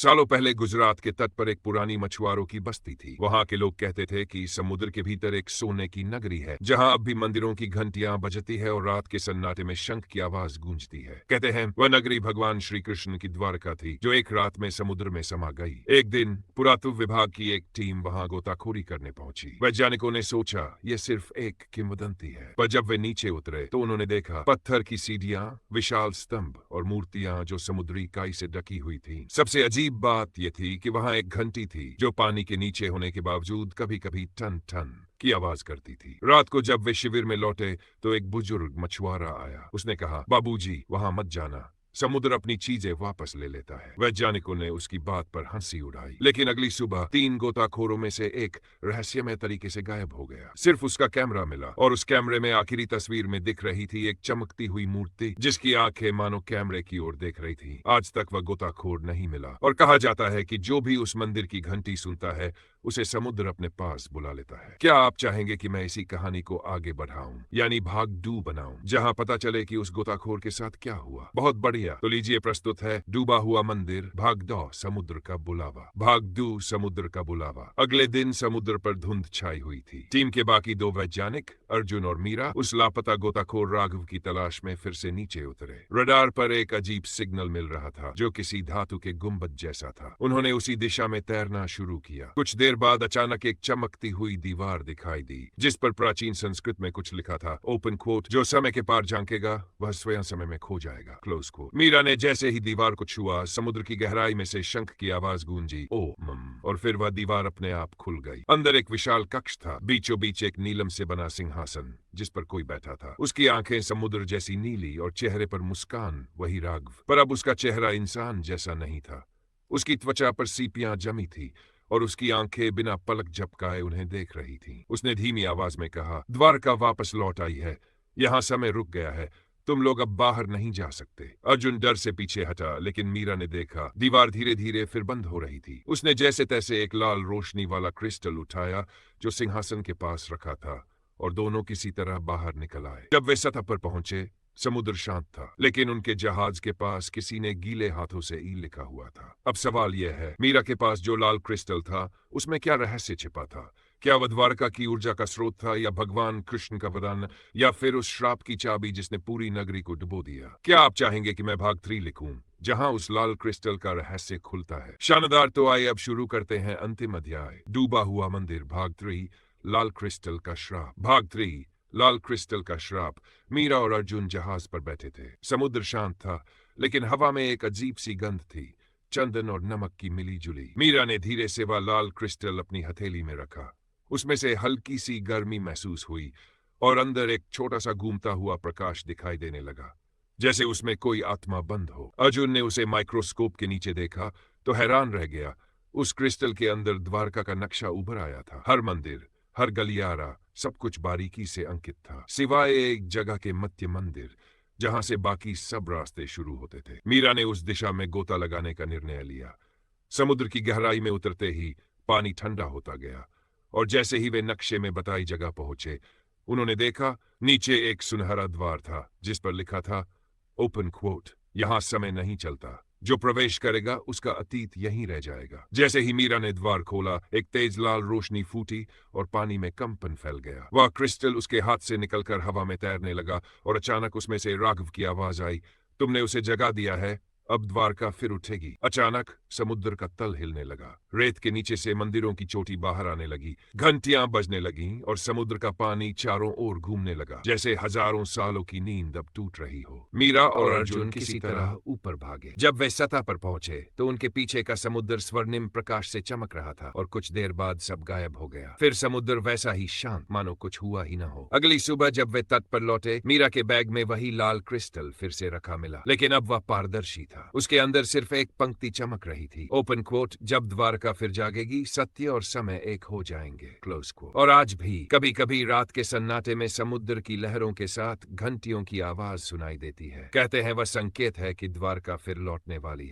सालों पहले गुजरात के तट पर एक पुरानी मछुआरों की बस्ती थी। वहां के लोग कहते थे कि समुद्र के भीतर एक सोने की नगरी है, जहां अब भी मंदिरों की घंटियां बजती है और रात के सन्नाटे में शंख की आवाज गूंजती है। कहते हैं वह नगरी भगवान श्री कृष्ण की द्वारका थी, जो एक रात में समुद्र में समा गई। एक दिन पुरातत्व विभाग की एक टीम वहां गोताखोरी करने पहुंची। वैज्ञानिकों ने सोचा यह सिर्फ एक किंवदंती है, पर जब वे नीचे उतरे तो उन्होंने देखा पत्थर की सीढ़ियां, विशाल स्तंभ और मूर्तियां जो समुद्री काई से ढकी हुई थी। सबसे अजीब बात यह थी कि वहां एक घंटी थी जो पानी के नीचे होने के बावजूद कभी कभी टन टन की आवाज करती थी। रात को जब वे शिविर में लौटे तो एक बुजुर्ग मछुआरा आया। उसने कहा, बाबूजी, वहां मत जाना, समुद्र अपनी चीजें वापस ले लेता है। वैज्ञानिकों ने उसकी बात पर हंसी उड़ाई, लेकिन अगली सुबह 3 गोताखोरों में से एक रहस्यमय तरीके से गायब हो गया। सिर्फ उसका कैमरा मिला और उस कैमरे में आखिरी तस्वीर में दिख रही थी एक चमकती हुई मूर्ति, जिसकी आंखें मानो कैमरे की ओर देख रही थी। आज तक वह गोताखोर नहीं मिला और कहा जाता है कि जो भी उस मंदिर की घंटी सुनता है उसे समुद्र अपने पास बुला लेता है। क्या आप चाहेंगे कि मैं इसी कहानी को आगे बढ़ाऊं, यानी भाग 2 बनाऊं, जहां पता चले कि उस गोताखोर के साथ क्या हुआ? बहुत बढ़िया, तो लीजिए प्रस्तुत है डूबा हुआ मंदिर, भाग 2, समुद्र का बुलावा। भाग 2, समुद्र का बुलावा। अगले दिन समुद्र पर धुंध छाई हुई थी। टीम के बाकी 2 वैज्ञानिक, अर्जुन और मीरा, उस लापता गोताखोर राघव की तलाश में फिर से नीचे उतरे। रडार पर एक अजीब सिग्नल मिल रहा था, जो किसी धातु के गुंबद जैसा था। उन्होंने उसी दिशा में तैरना शुरू किया। कुछ देर बाद अचानक एक चमकती हुई दीवार दिखाई दी, जिस पर प्राचीन संस्कृत में कुछ लिखा था, ओपन कोट, जो समय के पार झांकेगा वह स्वयं समय में खो जाएगा, क्लोज कोट। मीरा ने जैसे ही दीवार को छुआ, समुद्र की गहराई में से शंख की आवाज गूंजी, ओ मम, और फिर वह दीवार अपने आप खुल गई। अंदर एक विशाल कक्ष था, बीचों बीच एक नीलम से बना सिंहासन, जिस पर कोई बैठा था। उसकी आंखें समुद्र जैसी नीली और चेहरे पर मुस्कान वही राघव, पर अब उसका चेहरा इंसान जैसा नहीं था। उसकी त्वचा पर सीपियां जमी थी और उसकी आंखें बिना पलक झपकाए उन्हें देख रही थीं। उसने धीमी आवाज में कहा, द्वारका वापस लौट आई है, यहाँ समय रुक गया है, तुम लोग अब बाहर नहीं जा सकते। अर्जुन डर से पीछे हटा, लेकिन मीरा ने देखा दीवार धीरे धीरे फिर बंद हो रही थी। उसने जैसे तैसे एक लाल रोशनी वाला क्रिस्टल उठाया जो सिंहासन के पास रखा था, और दोनों किसी तरह बाहर निकल आए। जब वे सतह पर पहुंचे, समुद्र शांत था, लेकिन उनके जहाज के पास किसी ने गीले हाथों से ई लिखा हुआ था। अब सवाल यह है, मीरा के पास जो लाल क्रिस्टल था उसमें क्या रहस्य छिपा था? क्या वह द्वारका की ऊर्जा का स्रोत था, या भगवान कृष्ण का वरदान, या फिर उस श्राप की चाबी जिसने पूरी नगरी को डुबो दिया? क्या आप चाहेंगे कि मैं भाग 3 लिखूं, जहां उस लाल क्रिस्टल का रहस्य खुलता है? शानदार, तो आइए अब शुरू करते हैं अंतिम अध्याय, डूबा हुआ मंदिर, भाग 3, लाल क्रिस्टल का श्राप। भाग 3, लाल क्रिस्टल का श्राप। मीरा और अर्जुन जहाज पर बैठे थे। समुद्र शांत था, लेकिन हवा में एक अजीब सी गंध थी, चंदन और नमक की मिली जुली। मीरा ने धीरे से वह लाल क्रिस्टल अपनी हथेली में रखा। उसमें से हल्की सी गर्मी महसूस हुई और अंदर एक छोटा सा घूमता हुआ प्रकाश दिखाई देने लगा, जैसे उसमें कोई आत्मा बंद हो। अर्जुन ने उसे माइक्रोस्कोप के नीचे देखा तो हैरान रह गया। उस क्रिस्टल के अंदर द्वारका का नक्शा उभर आया था। हर मंदिर, हर गलियारा, सब कुछ बारीकी से अंकित था, सिवाय एक जगह के मध्य मंदिर, जहां से बाकी सब रास्ते शुरू होते थे। मीरा ने उस दिशा में गोता लगाने का निर्णय लिया। समुद्र की गहराई में उतरते ही पानी ठंडा होता गया, और जैसे ही वे नक्शे में बताई जगह पहुंचे, उन्होंने देखा नीचे एक सुनहरा द्वार था, जिस पर लिखा था, ओपन क्वोट, यहां समय नहीं चलता, जो प्रवेश करेगा उसका अतीत यहीं रह जाएगा। जैसे ही मीरा ने द्वार खोला, एक तेज लाल रोशनी फूटी और पानी में कंपन फैल गया। वह क्रिस्टल उसके हाथ से निकलकर हवा में तैरने लगा, और अचानक उसमें से राघव की आवाज आई, तुमने उसे जगा दिया है, अब द्वारका फिर उठेगी। अचानक समुद्र का तल हिलने लगा, रेत के नीचे से मंदिरों की चोटी बाहर आने लगी, घंटियां बजने लगीं और समुद्र का पानी चारों ओर घूमने लगा, जैसे हजारों सालों की नींद अब टूट रही हो। मीरा और अर्जुन किसी तरह ऊपर भागे। जब वे सतह पर पहुंचे तो उनके पीछे का समुद्र स्वर्णिम प्रकाश से चमक रहा था, और कुछ देर बाद सब गायब हो गया। फिर समुद्र वैसा ही शांत, मानो कुछ हुआ ही न हो। अगली सुबह जब वे तट पर लौटे, मीरा के बैग में वही लाल क्रिस्टल फिर से रखा मिला, लेकिन अब वह पारदर्शी था। उसके अंदर सिर्फ एक पंक्ति चमक रही थी, ओपन क्वोट, जब द्वारका फिर जागेगी, सत्य और समय एक हो जाएंगे, क्लोज क्वोट। और आज भी कभी कभी रात के सन्नाटे में समुद्र की लहरों के साथ घंटियों की आवाज सुनाई देती है। कहते हैं वह संकेत है कि द्वारका फिर लौटने वाली है।